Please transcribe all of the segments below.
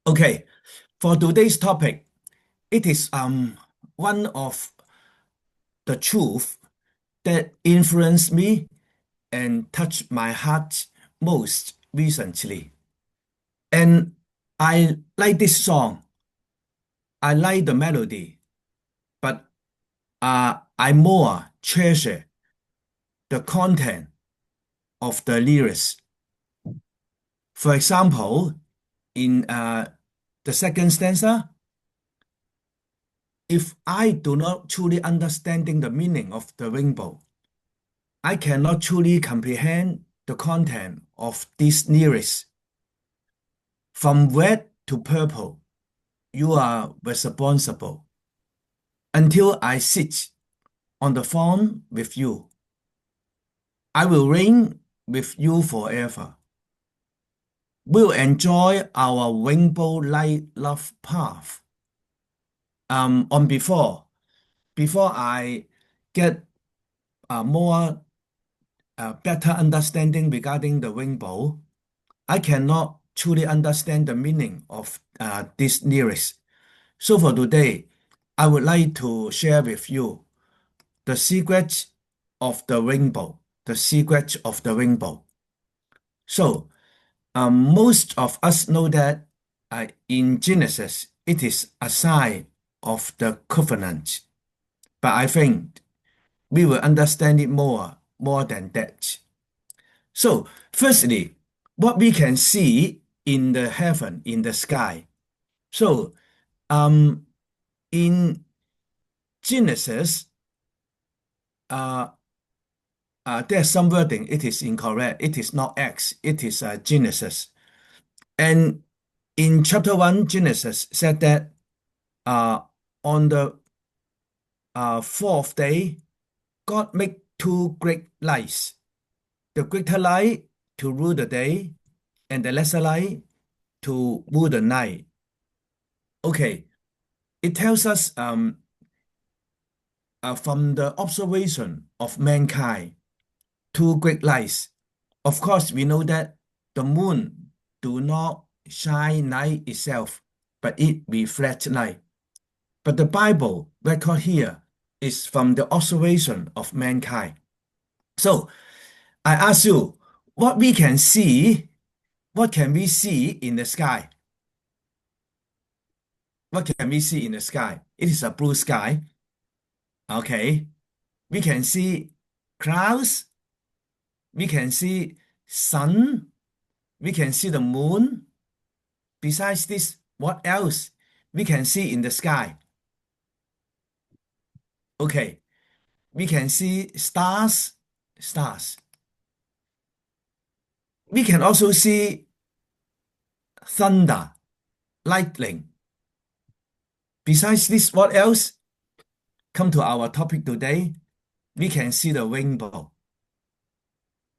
Okay, for today's topic, it is one of the truth that influenced me and touched my heart most recently. And I like this song. I like the melody, but I more treasure the content of the lyrics. For example, in the second stanza, if I do not truly understanding the meaning of the rainbow, I cannot truly comprehend the content of these lyrics. From red to purple, you are responsible. Until I sit on the phone with you, I will reign with you forever. We'll enjoy our rainbow light love path. On before I get more better understanding regarding the rainbow, I cannot truly understand the meaning of these lyrics. So for today, I would like to share with you the secret of the rainbow, the secret of the rainbow. So most of us know that in Genesis, it is a sign of the covenant. But I think we will understand it more than that. So, firstly, what we can see in the heaven, in the sky. So, um, in Genesis, uh, there's some wording. It is incorrect. It is not X. It is Genesis. And in chapter 1, Genesis said that uh, on the fourth day, God made two great lights. The greater light to rule the day, and the lesser light to rule the night. Okay, it tells us from the observation of mankind, two great lights. Of course, we know that the moon do not shine light itself, but it reflects light. But the Bible record here is from the observation of mankind. So I ask you, what we can see, what can we see in the sky? What can we see in the sky? It is a blue sky. Okay. We can see clouds. We can see sun. We can see the moon. Besides this, what else we can see in the sky? Okay. We can see stars. Stars. We can also see thunder, lightning. Besides this, what else? Come to our topic today. We can see the rainbow.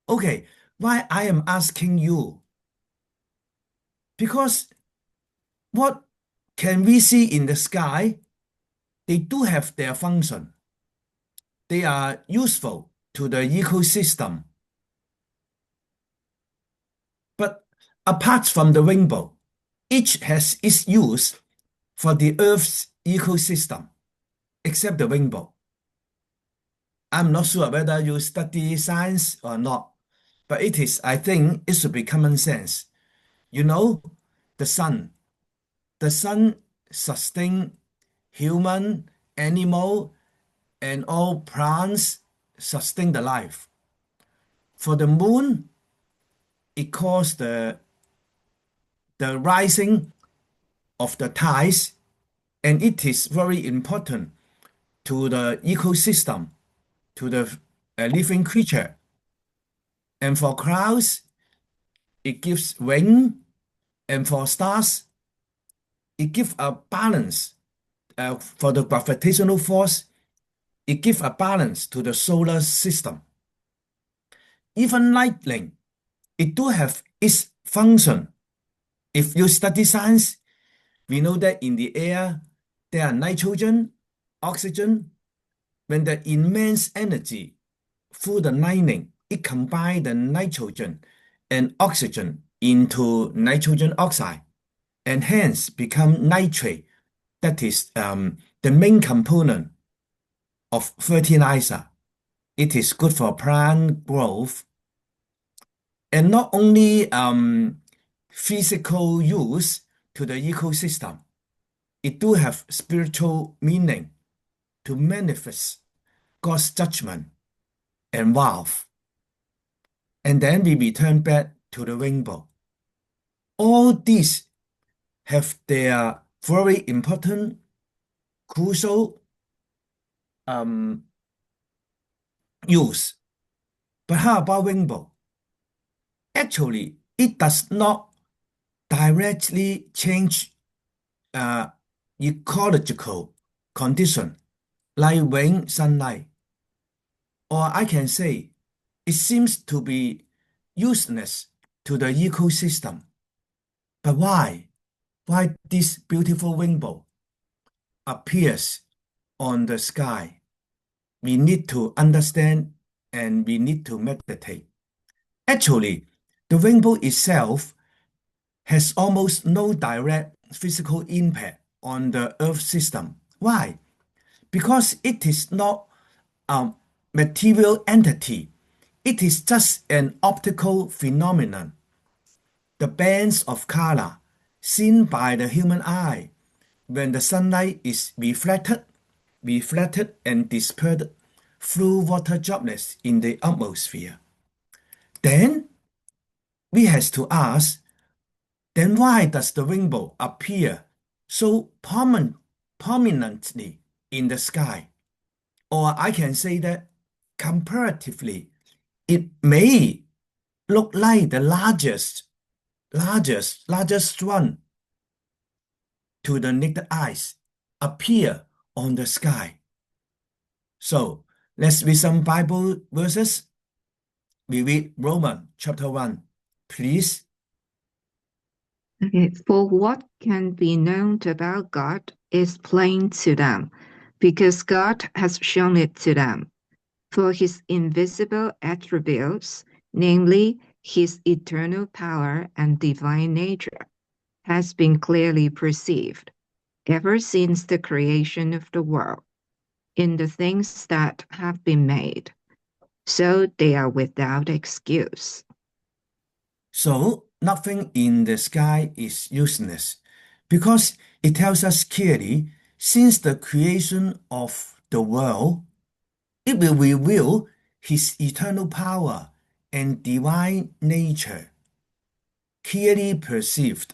Okay, why I am asking you? Because what can we see in the sky? They do have their function. They are useful to the ecosystem. But apart from the rainbow, each has its use for the Earth's ecosystem, except the rainbow. I'm not sure whether you study science or not, but I think it should be common sense. You know, the sun. The sun sustains human, animal, and all plants sustain the life. For the moon, it causes the rising of the tides, and it is very important to the ecosystem, to the living creature. And for clouds, it gives rain, and for stars, it gives a balance. For the gravitational force, it gives a balance to the solar system. Even lightning, it do have its function. If you study science, we know that in the air, there are nitrogen, oxygen. When the immense energy through the lightning, it combines the nitrogen and oxygen into nitrogen oxide. and hence become nitrate. That is the main component of fertilizer. It is good for plant growth and not only physical use to the ecosystem. It do have spiritual meaning to manifest God's judgment and wrath. And then we return back to the rainbow. All these have their very important, crucial um, use. But how about rainbow? Actually, it does not directly change uh, ecological condition like rain, sunlight. Or I can say it seems to be useless to the ecosystem. But why? Why this beautiful rainbow appears on the sky? We need to understand and we need to meditate. Actually, the rainbow itself has almost no direct physical impact on the Earth system. Why? Because it is not a material entity. It is just an optical phenomenon. The bands of color seen by the human eye when the sunlight is reflected and dispersed through water droplets in the atmosphere. Then we have to ask, then why does the rainbow appear so prominently in the sky? Or I can say that comparatively, it may look like the largest one to the naked eyes appear on the sky. So let's read some Bible verses. We read Romans chapter 1. Please. Okay, for what can be known about God is plain to them, because God has shown it to them. For his invisible attributes, namely his eternal power and divine nature, has been clearly perceived ever since the creation of the world in the things that have been made. So they are without excuse. So nothing in the sky is useless because it tells us clearly since the creation of the world, it will reveal his eternal power and divine nature, clearly perceived.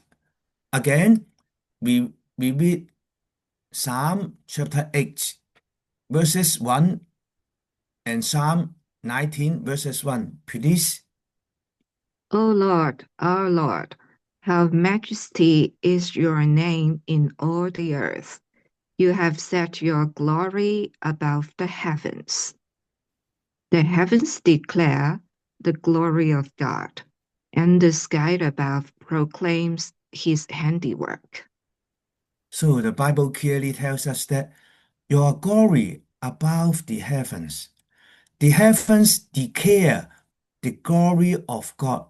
Again, we read Psalm chapter 8, verses 1 and Psalm 19, verses 1. Please. O Lord, our Lord, how majesty is your name in all the earth. You have set your glory above the heavens. The heavens declare the glory of God, and the sky above proclaims his handiwork. So the Bible clearly tells us that your glory above the heavens. The heavens declare the glory of God.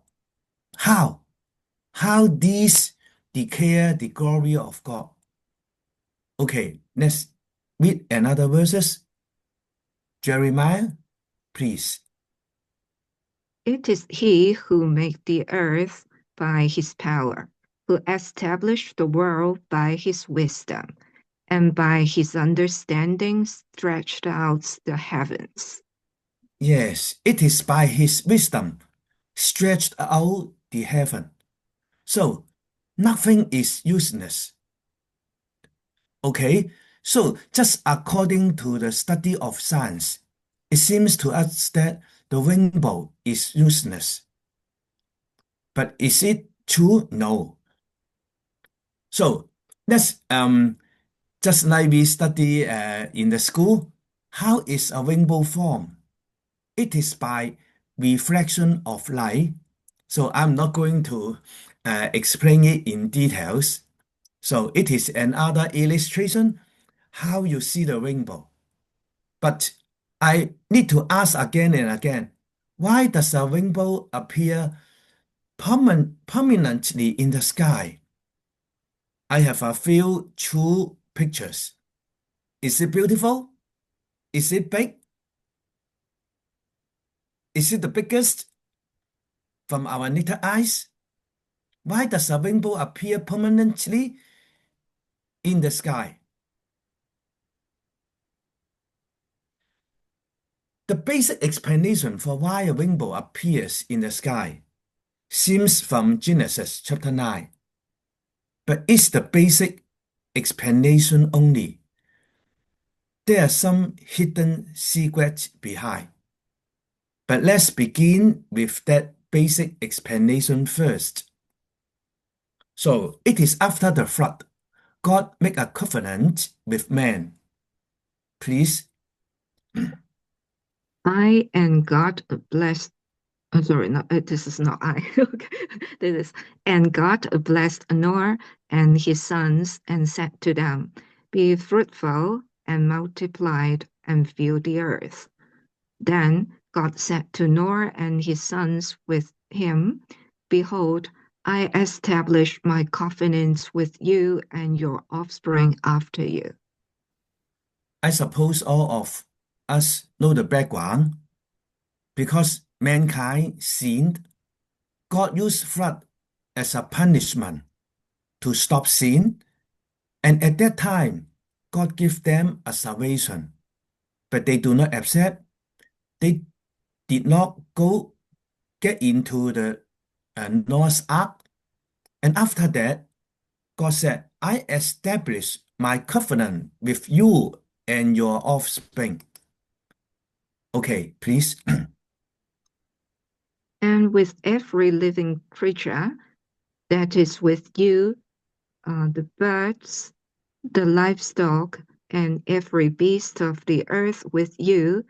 How? How these declare the glory of God? Okay, let's read another verses. Jeremiah, please. It is he who made the earth by his power, who established the world by his wisdom, and by his understanding stretched out the heavens. Yes, it is by his wisdom stretched out the heaven. So nothing is useless. Okay, so just according to the study of science, it seems to us that the rainbow is useless. But is it true? No. So let's just like we study in the school, how is a rainbow formed? It is by reflection of light. So I'm not going to explain it in details. So it is another illustration how you see the rainbow. But I need to ask again and again, why does a rainbow appear prominently in the sky? I have a few true pictures. Is it beautiful? Is it big? Is it the biggest from our naked eyes? Why does a rainbow appear permanently in the sky? The basic explanation for why a rainbow appears in the sky seems from Genesis chapter 9, but it's the basic explanation only. There are some hidden secrets behind. But let's begin with that basic explanation first. So it is after the flood, God made a covenant with man. Please. I and God blessed. Oh, sorry, no, this is not I. Okay, this is. And God blessed Noah and his sons and said to them, "Be fruitful and multiply and fill the earth." Then God said to Noah and his sons with him, "Behold, I establish my covenants with you and your offspring after you." I suppose all of us know the background. Because mankind sinned, God used flood as a punishment to stop sin, and at that time, God gave them a salvation. But they do not accept. They did not get into the Noah's Ark. And after that, God said, I establish my covenant with you and your offspring. Okay, please. And with every living creature that is with you, the birds, the livestock, and every beast of the earth with you,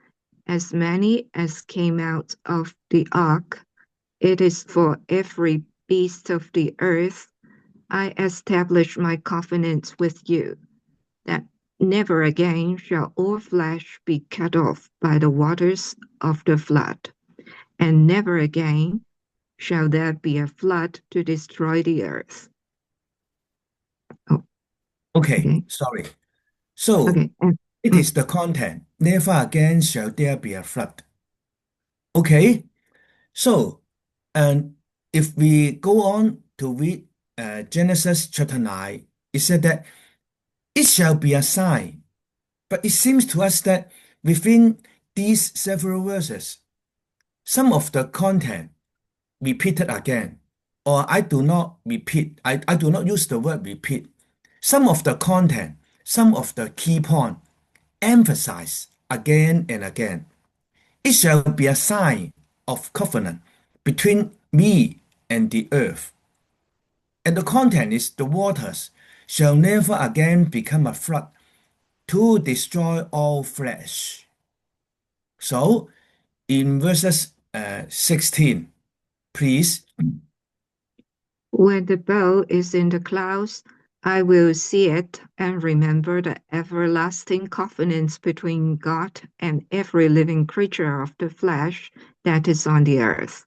as many as came out of the ark. It is for every beast of the earth I establish my covenant with you, that never again shall all flesh be cut off by the waters of the flood, and never again shall there be a flood to destroy the earth. Oh, Okay, okay. sorry. So Okay. And, it is the content. Never again shall there be a flood. Okay, so and if we go on to read Genesis chapter 9, it said that it shall be a sign. But it seems to us that within these several verses, some of the content repeated again, or I do not repeat, I do not use the word repeat. Some of the content, some of the key point emphasize again and again. It shall be a sign of covenant between me and the earth. And the content is the waters shall never again become a flood to destroy all flesh. So in verses 16, please. when the bow is in the clouds, I will see it and remember the everlasting covenants between God and every living creature of the flesh that is on the earth.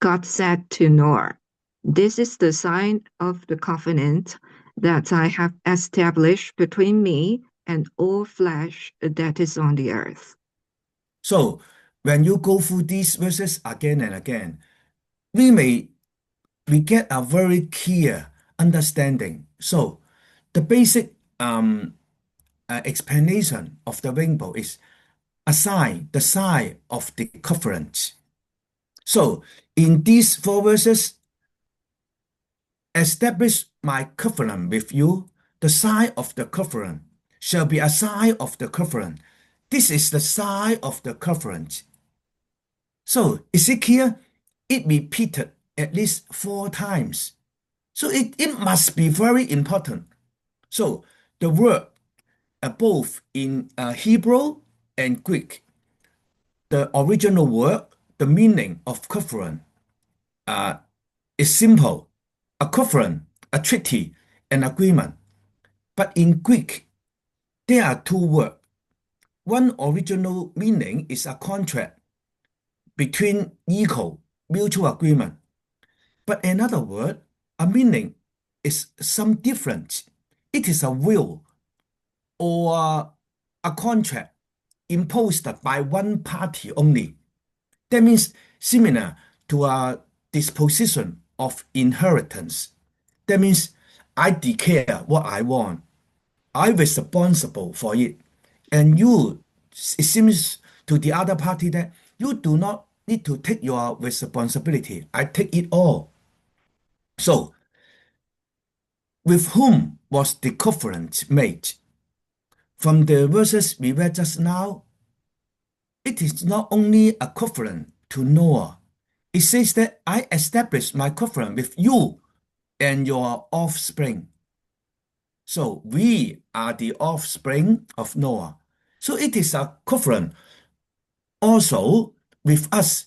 God said to Noah, "This is the sign of the covenant that I have established between me and all flesh that is on the earth." So when you go through these verses again and again, we may we get a very clear understanding. So the basic explanation of the rainbow is a sign, the sign of the covenant. So in these four verses, establish my covenant with you. The sign of the covenant shall be a sign of the covenant. This is the sign of the covenant. So is it clear? It repeated at least four times. So it must be very important. So the word both in Hebrew and Greek, the original word, the meaning of covenant uh, is simple. A covenant, a treaty, an agreement. But in Greek, there are two words. One original meaning is a contract between equal mutual agreement. But another word, a meaning is some different. It is a will or a contract imposed by one party only. That means similar to a disposition of inheritance. That means I declare what I want. I'm responsible for it. And you, it seems to the other party that you do not need to take your responsibility. I take it all. So, with whom was the covenant made? From the verses we read just now, it is not only a covenant to Noah. It says that I establish my covenant with you and your offspring. So we are the offspring of Noah. So it is a covenant also with us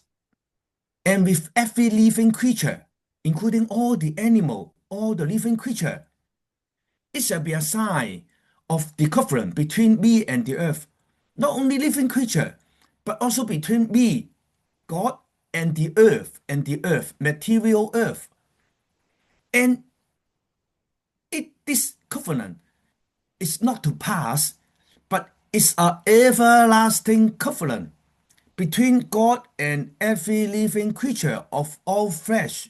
and with every living creature, including all the animal, all the living creature. It shall be a sign of the covenant between me and the earth, not only living creature, but also between me, God, and the earth, material earth. And this covenant is not to pass, but it's an everlasting covenant between God and every living creature of all flesh.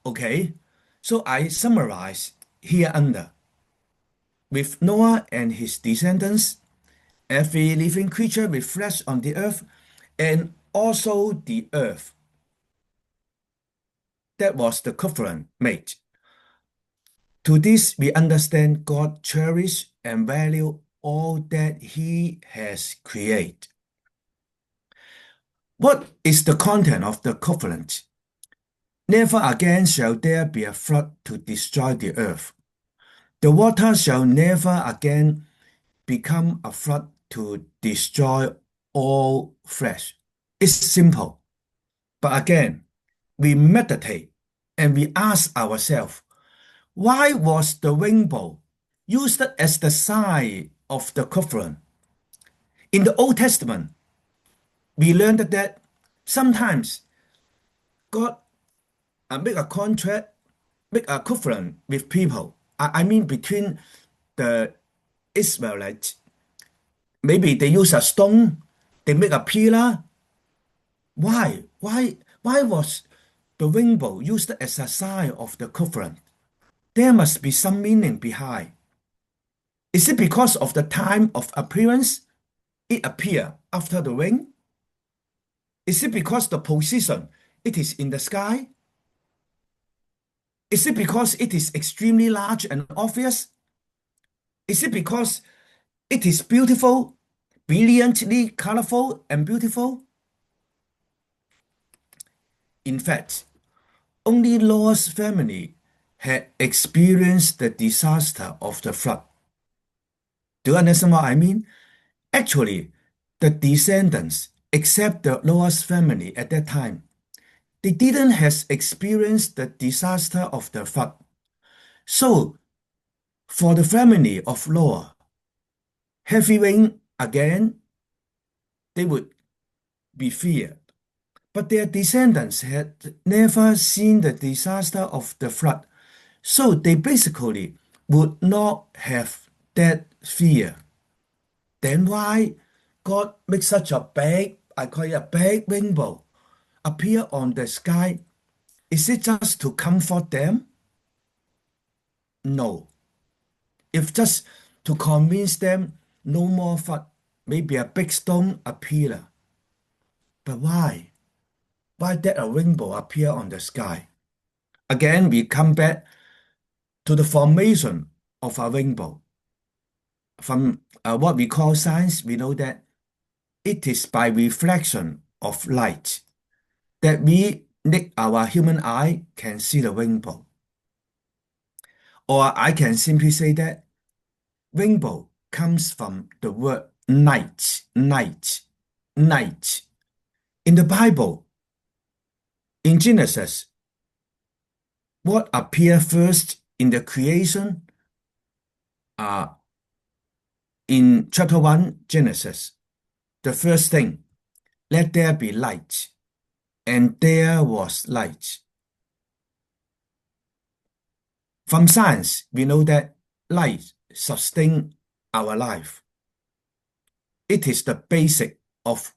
Okay, so I summarize here under with Noah and his descendants, every living creature with flesh on the earth, and also the earth. That was the covenant made. To this, we understand God cherish and value all that He has created. What is the content of the covenant? Never again shall there be a flood to destroy the earth. The water shall never again become a flood to destroy all flesh. It's simple. But again, we meditate and we ask ourselves, why was the rainbow used as the sign of the covenant? In the Old Testament, we learned that sometimes God make a contract, make a covenant with people. I mean, between the Israelites, maybe they use a stone, they make a pillar. Why? Why was the rainbow used as a sign of the covenant? There must be some meaning behind. Is it because of the time of appearance? It appear after the rain? Is it because the position it is in the sky? Is it because it is extremely large and obvious? Is it because it is beautiful, brilliantly colorful and beautiful? In fact, only Noah's family had experienced the disaster of the flood. Do you understand what I mean? Actually, the descendants, except the Noah's family at that time, they didn't have experienced the disaster of the flood. So, for the family of Noah, heavy rain again, they would be feared. But their descendants had never seen the disaster of the flood. So they basically would not have that fear. Then why God makes such a big, I call it a big rainbow, appear on the sky? Is it just to comfort them? No. If just to convince them no more flood, maybe a big stone appear. But why? Why did a rainbow appear on the sky? Again, we come back to the formation of a rainbow. From what we call science, we know that it is by reflection of light that our human eye can see the rainbow. Or I can simply say that rainbow comes from the word night, night, night. In the Bible, in Genesis, what appear first in the creation are in chapter 1, Genesis. The first thing, let there be light, and there was light. From science, we know that light sustains our life. It is the basic of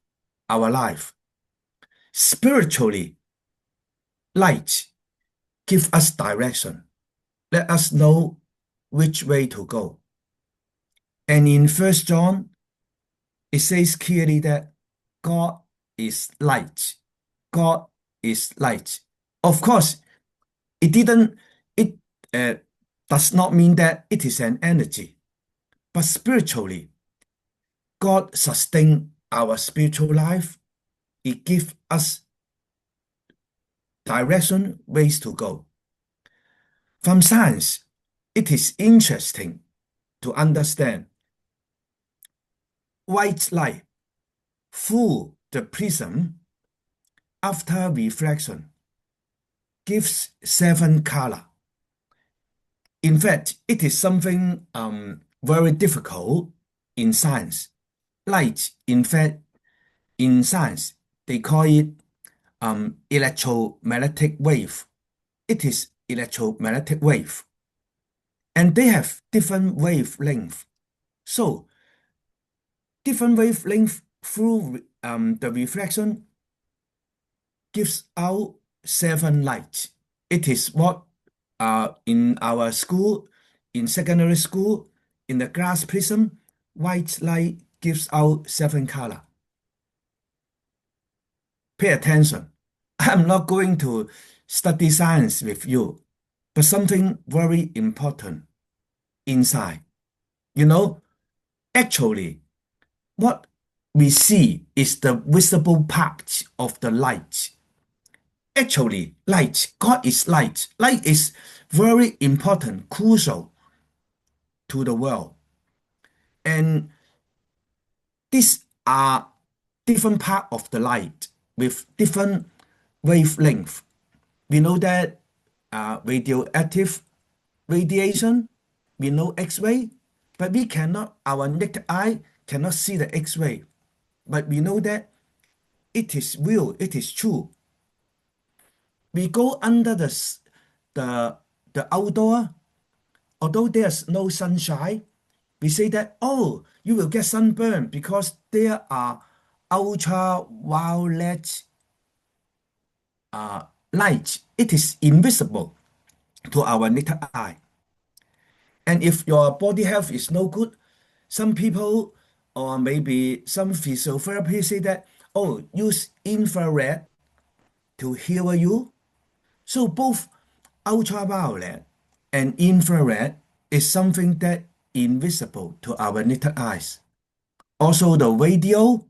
our life. Spiritually, light gives us direction. Let us know which way to go. And in First John, it says clearly that God is light. God is light. Of course, it didn't, it does not mean that it is an energy, but spiritually, God sustains our spiritual life. It gives us direction, ways to go. From science, it is interesting to understand white light through the prism after reflection gives seven color. In fact, it is something very difficult in science. Light, in fact, in science, they call it electromagnetic wave. It is electromagnetic wave. And they have different wavelength. So, different wavelength through the reflection gives out seven lights. It is what in our school, in secondary school, in the glass prism, white light gives out seven color. Pay attention. I'm not going to study science with you, but something very important inside. You know, actually, what we see is the visible part of the light. Actually, light, God is light. Light is very important, crucial to the world. And these are different part of the light with different wavelength. We know that radioactive radiation, we know X-ray, but we cannot, our naked eye cannot see the X-ray. But we know that it is real, it is true. We go under the, the outdoor, although there's no sunshine, we say that, oh, you will get sunburn because there are ultraviolet light. It is invisible to our naked eye. And if your body health is no good, some people or maybe some physiotherapy say that, oh, use infrared to heal you. So both ultraviolet and infrared is something that invisible to our naked eyes. Also, the radio,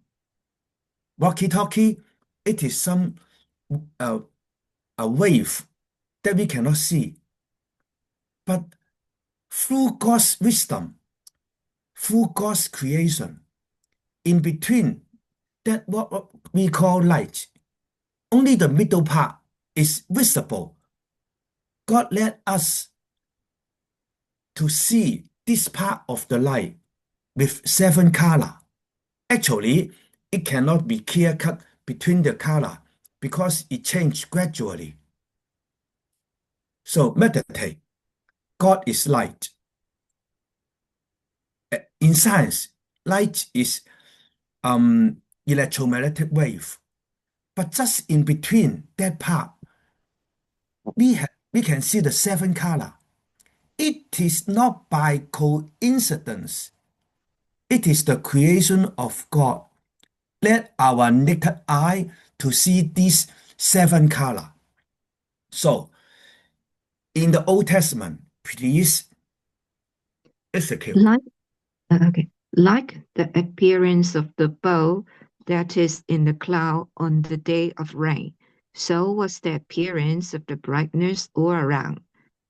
walkie-talkie, it is some uh, a wave that we cannot see. But through God's wisdom, through God's creation, in between that what we call light, only the middle part is visible. God let us to see this part of the light with seven color. Actually, it cannot be clear cut between the color because it changed gradually. So meditate. God is light. In science, light is electromagnetic wave. But just in between that part, we can see the seven color. It is not by coincidence. It is the creation of God. Let our naked eye to see these seven color. So, in the Old Testament, please execute. Like the appearance of the bow that is in the cloud on the day of rain, so was the appearance of the brightness all around.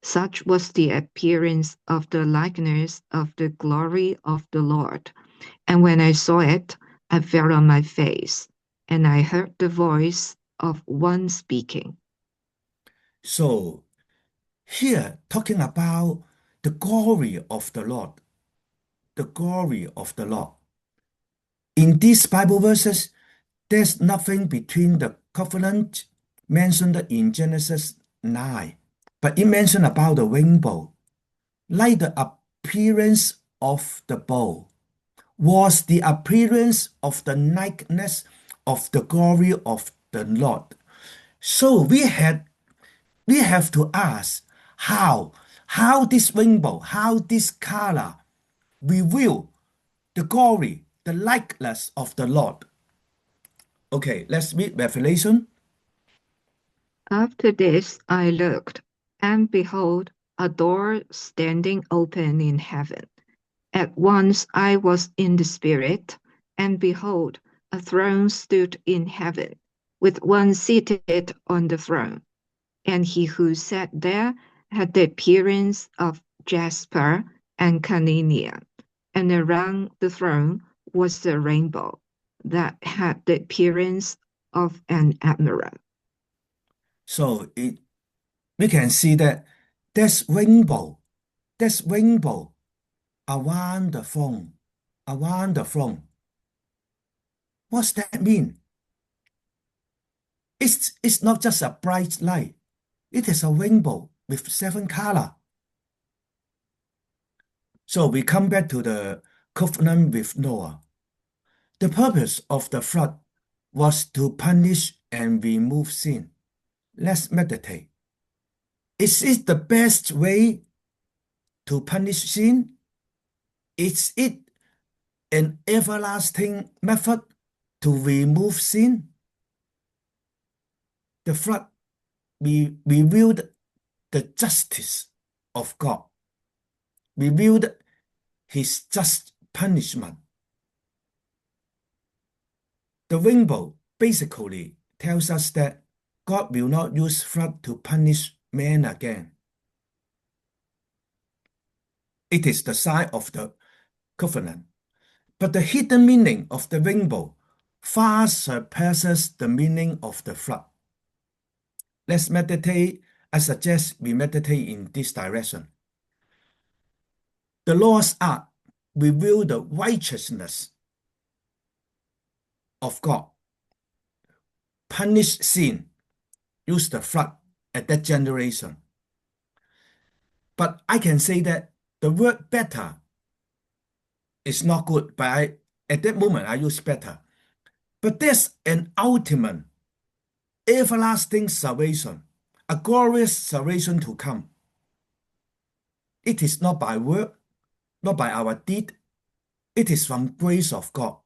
Such was the appearance of the likeness of the glory of the Lord. And when I saw it, I fell on my face, and I heard the voice of one speaking. So, here talking about the glory of the Lord, the glory of the Lord. In these Bible verses, there's nothing between the covenant mentioned in Genesis 9 But it mentioned about the rainbow, like the appearance of the bow was the appearance of the likeness of the glory of the Lord. So we have to ask how this rainbow, how this color reveal the glory, the likeness of the Lord. Okay, let's read Revelation. After this I looked, and behold, a door standing open in heaven. At once I was in the Spirit, and behold, a throne stood in heaven, with one seated on the throne. And he who sat there had the appearance of jasper and carnelian, and around the throne was a rainbow that had the appearance of an emerald. So we can see that there's rainbow around the throne, around the throne. What's that mean? It's not just a bright light. It is a rainbow with seven color. So we come back to the covenant with Noah. The purpose of the flood was to punish and remove sin. Let's meditate. Is it the best way to punish sin? Is it an everlasting method to remove sin? The flood revealed the justice of God, revealed his just punishment. The rainbow basically tells us that God will not use flood to punish man again. It is the sign of the covenant. But the hidden meaning of the rainbow far surpasses the meaning of the flood. Let's meditate. I suggest we meditate in this direction. The Lord's Ark revealed the righteousness of God, punish sin, use the flood at that generation. But I can say that the word better is not good, but at that moment I use better. But there's an ultimate, everlasting salvation, a glorious salvation to come. It is not by work, not by our deed, it is from grace of God.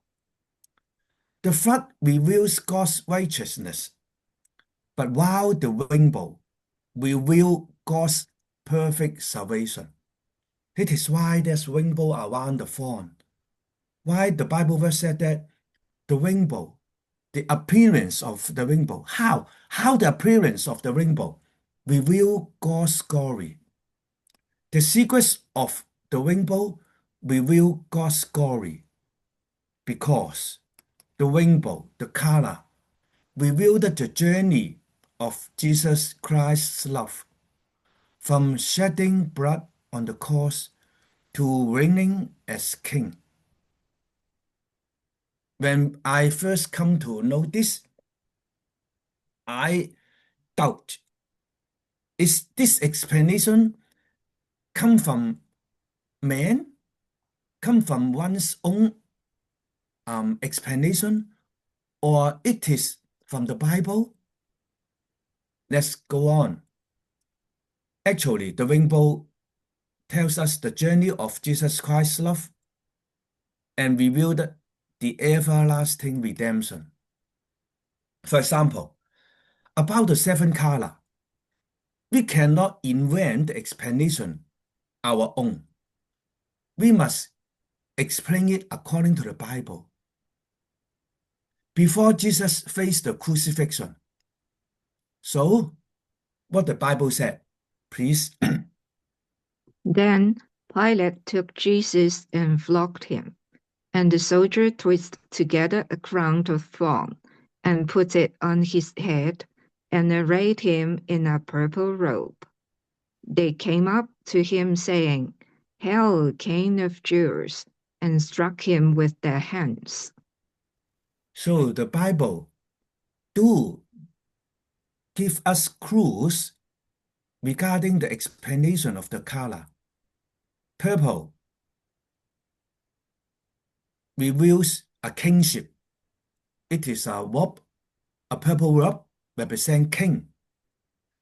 The flood reveals God's righteousness, but while the rainbow reveals God's perfect salvation. It is why there's rainbow around the throne. Why the Bible verse said that the rainbow, the appearance of the rainbow, how the appearance of the rainbow reveal God's glory. The secrets of the rainbow reveal God's glory because the rainbow, the color, revealed the journey of Jesus Christ's love from shedding blood on the cross to reigning as king. When I first come to know this, I doubt, is this explanation come from man, come from one's own explanation, or it is from the Bible? Let's go on. Actually, the rainbow tells us the journey of Jesus Christ's love and revealed the everlasting redemption. For example, about the seven color, we cannot invent the explanation our own. We must explain it according to the Bible. Before Jesus faced the crucifixion. So, what the Bible said, please. Then Pilate took Jesus and flogged him, and the soldier twisted together a crown of thorns and put it on his head and arrayed him in a purple robe. They came up to him saying, "Hail, King of Jews," and struck him with their hands. So the Bible do give us clues regarding the explanation of the color. Purple reveals a kingship. It is a robe, a purple robe represents king.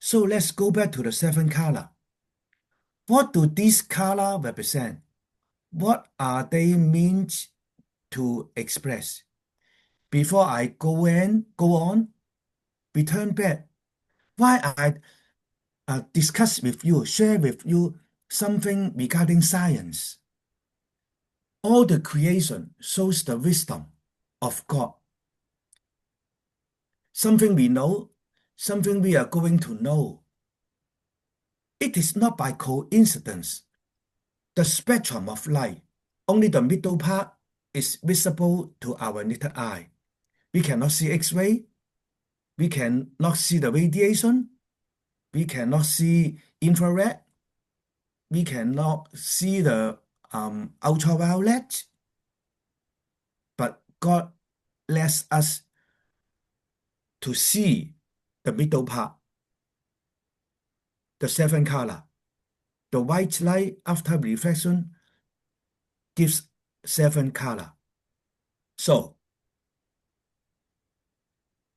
So let's go back to the seven color. What do these color represent? What are they meant to express? Before I go on, return back. Why I discuss with you, share with you something regarding science. All the creation shows the wisdom of God. Something we know, something we are going to know. It is not by coincidence. The spectrum of light, only the middle part is visible to our naked eye. We cannot see X-ray. We cannot see the radiation. We cannot see infrared. We cannot see the ultraviolet. But God lets us to see the middle part, the seven color. The white light after reflection gives seven color. So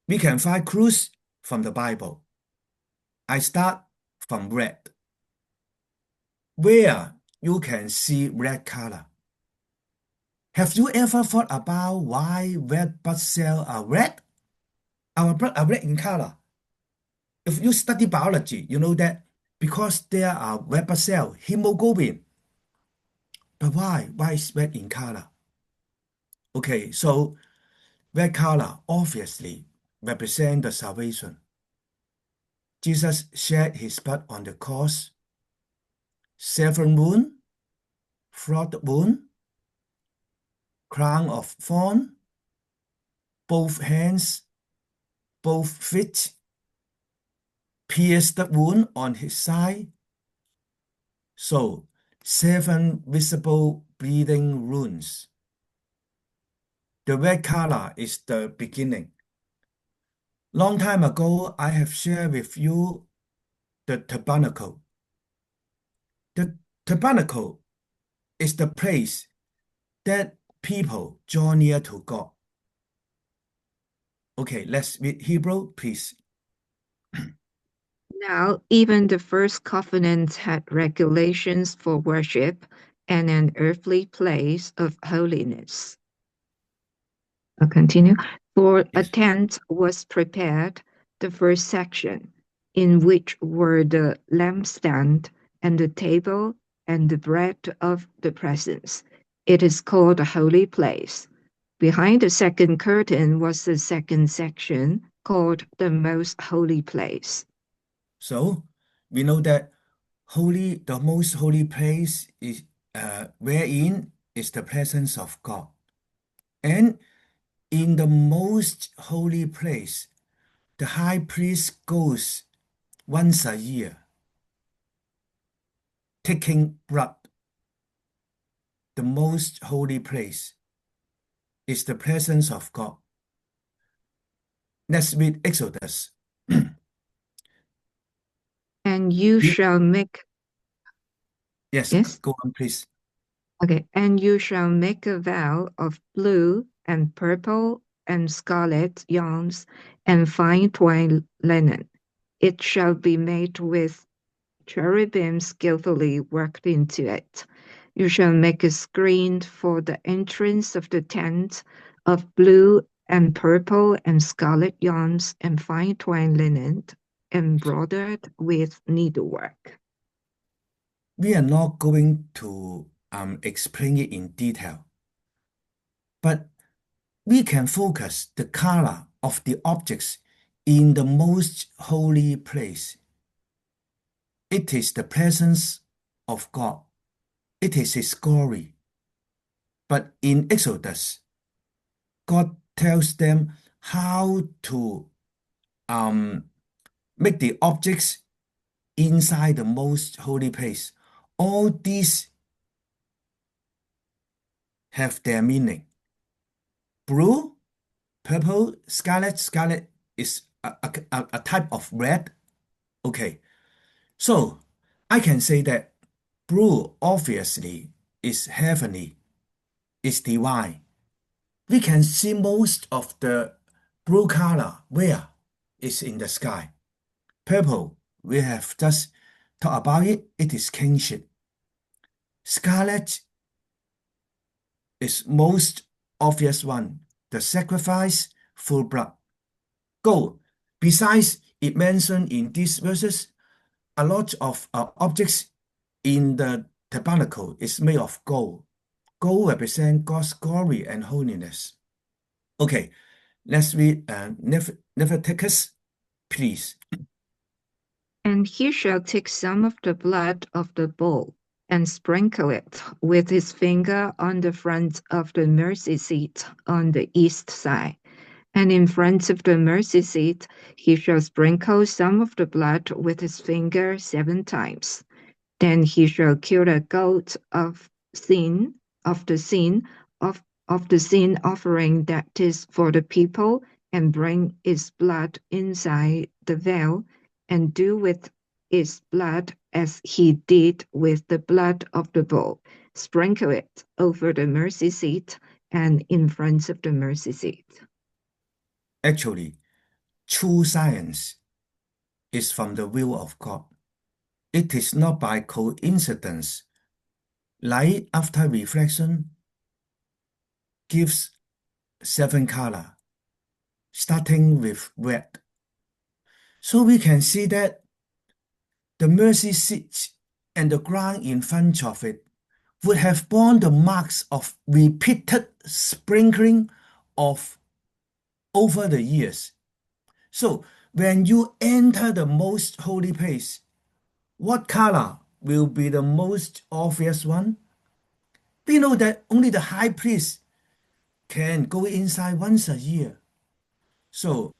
we can find clues from the Bible. I start from red, where you can see red color. Have you ever thought about why red blood cells are red? Our blood are red in color. If you study biology, you know that because there are red blood cells, hemoglobin. But why? Why is red in color? Okay, so red color obviously represent the salvation. Jesus shed his blood on the cross. Seven wounds, flood wound, crown of thorn, both hands, both feet, pierced wound on his side. So, seven visible bleeding wounds. The red color is the beginning. Long time ago, I have shared with you the tabernacle. The tabernacle is the place that people draw near to God. Okay, let's read Hebrew, please. Now, even the first covenant had regulations for worship and an earthly place of holiness. I'll continue. For a Yes. tent was prepared, the first section, in which were the lampstand and the table and the bread of the presence. It is called a holy place. Behind the second curtain was the second section, called the most holy place. So we know that the most holy place is wherein is the presence of God. And in the most holy place, the high priest goes once a year, taking blood. The most holy place is the presence of God. Let's read Exodus. And you We- shall make, yes, yes? go on, please. Okay, and you shall make a veil of blue and purple and scarlet yarns and fine twined linen. It shall be made with cherubim skillfully worked into it. You shall make a screen for the entrance of the tent of blue and purple and scarlet yarns and fine twined linen embroidered with needlework. We are not going to explain it in detail, but we can focus the color of the objects in the most holy place. It is the presence of God. It is His glory. But in Exodus, God tells them how to um, make the objects inside the most holy place. All these have their meaning. Blue, purple, scarlet. Scarlet is a type of red. Okay, So I can say that blue obviously is heavenly, is divine. We can see most of the blue color where is in the sky. Purple, we have just talked about it, it is kingship. Scarlet is most obvious one, the sacrifice, full blood. Gold, besides it mentioned in these verses, a lot of objects in the tabernacle is made of gold. Gold represents God's glory and holiness. Okay, let's read Leviticus, please. And he shall take some of the blood of the bull, and sprinkle it with his finger on the front of the mercy seat on the east side. And in front of the mercy seat he shall sprinkle some of the blood with his finger 7 times. Then he shall kill a goat of the sin of the sin offering that is for the people, and bring its blood inside the veil, and do with its blood as he did with the blood of the bull. Sprinkle it over the mercy seat and in front of the mercy seat. Actually, true science is from the will of God. It is not by coincidence. Light after reflection gives 7 color, starting with red. So we can see that the mercy seat and the ground in front of it would have borne the marks of repeated sprinkling of over the years. So when you enter the most holy place, what color will be the most obvious one? We know that only the high priest can go inside once a year. So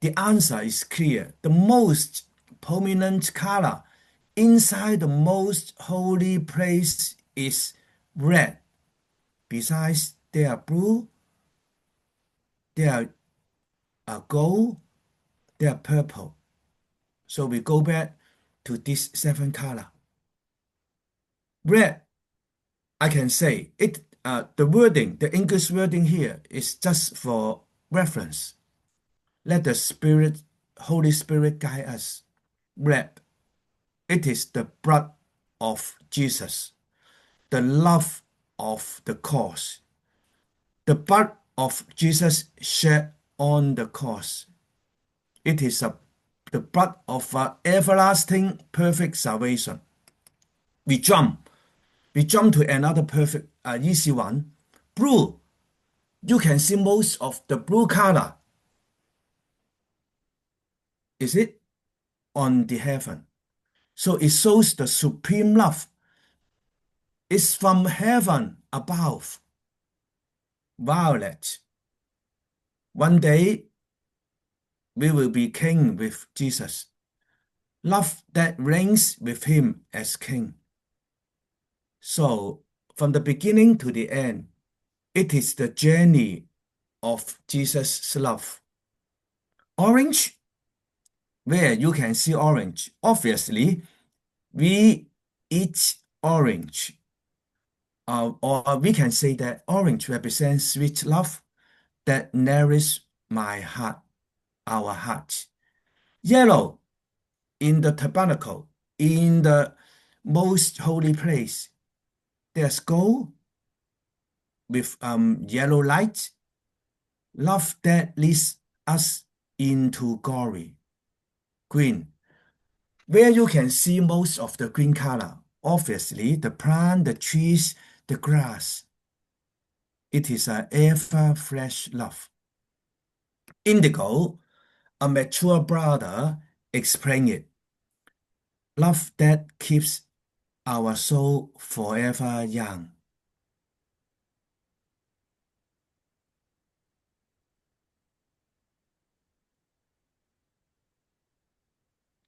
the answer is clear. The most prominent color inside the most holy place is red. Besides, there are blue, there are gold, there are purple. So we go back to this 7 color. Red, I can say it. The wording, the English wording here is just for reference. Let the Spirit, Holy Spirit guide us. Red, it is the blood of Jesus, the love of the cross, the blood of Jesus shed on the cross. It is the blood of everlasting perfect salvation. We jump. We jump to another perfect, easy one. Blue. You can see most of the blue color. Is it on the heaven? So it shows the supreme love. It's from heaven above. Violet. One day we will be king with Jesus. Love that reigns with him as king. So from the beginning to the end, it is the journey of Jesus' love. Orange, where you can see orange. Obviously, we eat orange. Or we can say that orange represents sweet love that nourishes my heart, our heart. Yellow, in the tabernacle, in the most holy place, there's gold with yellow light, love that leads us into glory. Green, where you can see most of the green color, obviously the plant, the trees, the grass. It is an ever fresh love. Indigo, a mature brother, explain it. Love that keeps our soul forever young.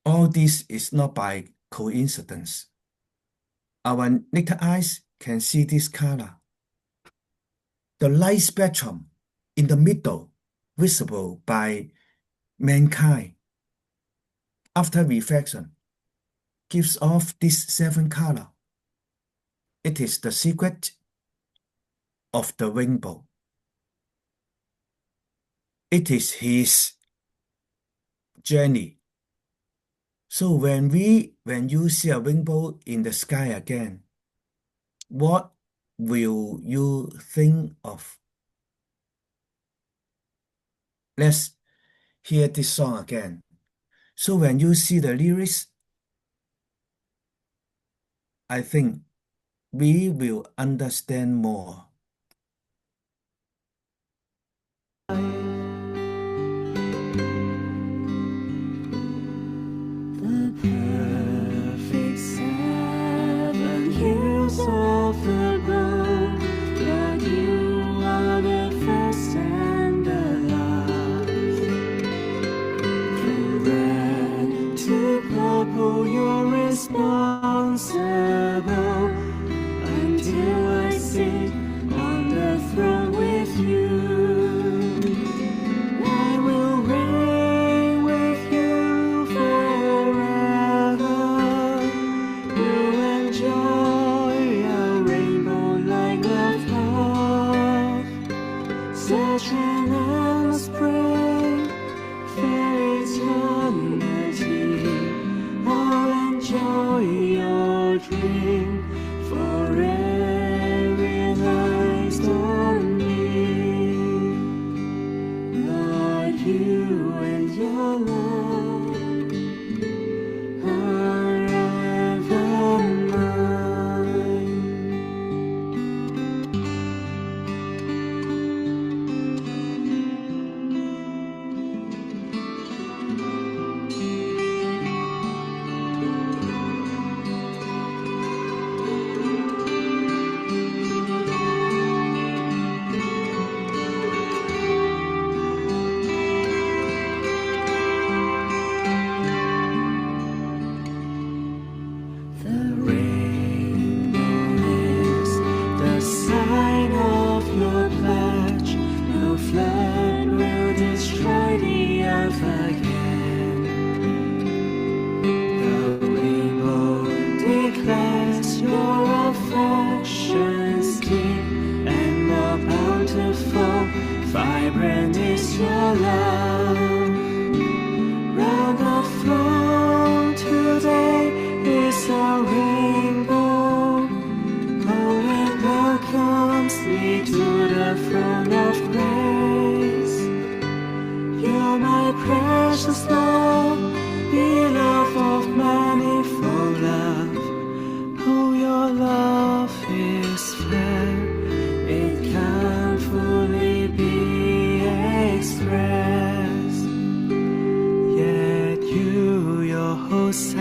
All this is not by coincidence. Our naked eyes can see this color. The light spectrum in the middle, visible by mankind. After reflection, gives off this seven color. It is the secret of the rainbow. It is his journey. So when you see a rainbow in the sky again, what will you think of? Let's hear this song again. So when you see the lyrics, I think we will understand more. The perfect seven hills of the bow, Lord, you are the first and the last. From red to purple, you're responsible, until I sit on the throne with you. I will reign with you forever. You'll enjoy a rainbow like love path. Such an endless spring for eternity. I'll enjoy your dream for every night on me. Lord, you and your love are ever mine. The rainbow is the sign of your pledge. No flood will destroy the earth again. The rainbow declares your affections deep and more bountiful. Vibrant is your love. Round the throne today is a rainbow. Oh, it welcomes me to the throne of grace. You're my precious love, beloved of manifold love. Oh, your love is fair, it can't fully be expressed. Yet you, your host,